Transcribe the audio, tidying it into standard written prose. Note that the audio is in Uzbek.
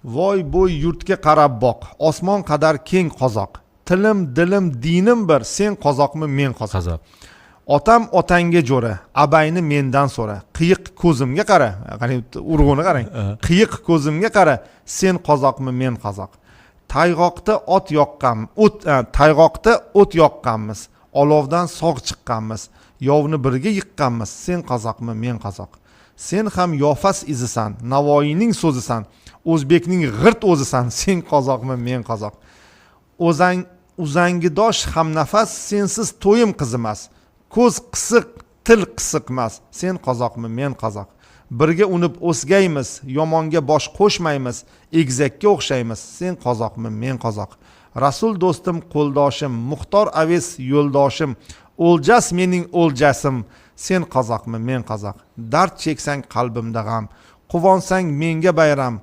voy bo'y yurtga qarab boq, osmon qadar keng qozoq. Tilim, dilim, dinim bir, sen qozoqmi, men qozoq. Qozoq. Otam otangga jo'ra, abayni mendan so'ra. Qiyiq ko'zimga qara, qani urg'uni qarang. Qiyiq ko'zimga qara, sen qozoqmi, men qozoq. Tayg'oqda o't yoqqanmiz, olovdan sog' chiqqanmiz, yovni birga yiqqanmiz, sen qozoqmi, men qozoq. Sen ham yofas izisan, Navoiyning so'zisan, o'zbekning g'irt o'zisan, sen qozoqmi, men qozoq. Uzangidosh ham nafas, sensiz to'yim qizimas. Ko'z qisiq, til qisiqmas, sen qozoqmi, men qozoq. Birga unib o'sgaymiz, yomonga bosh qo'shmaymiz, egizakka o'xshaymiz, sen qozoqmi, men qozoq. Rasul do'stim, qo'ldoshim, Muxtor aves yo'ldoshim, o'ljas mening o'ljasim, sen qozoqmi, men qozoq. Dard cheksang qalbimda g'am, quvonsang menga bayram,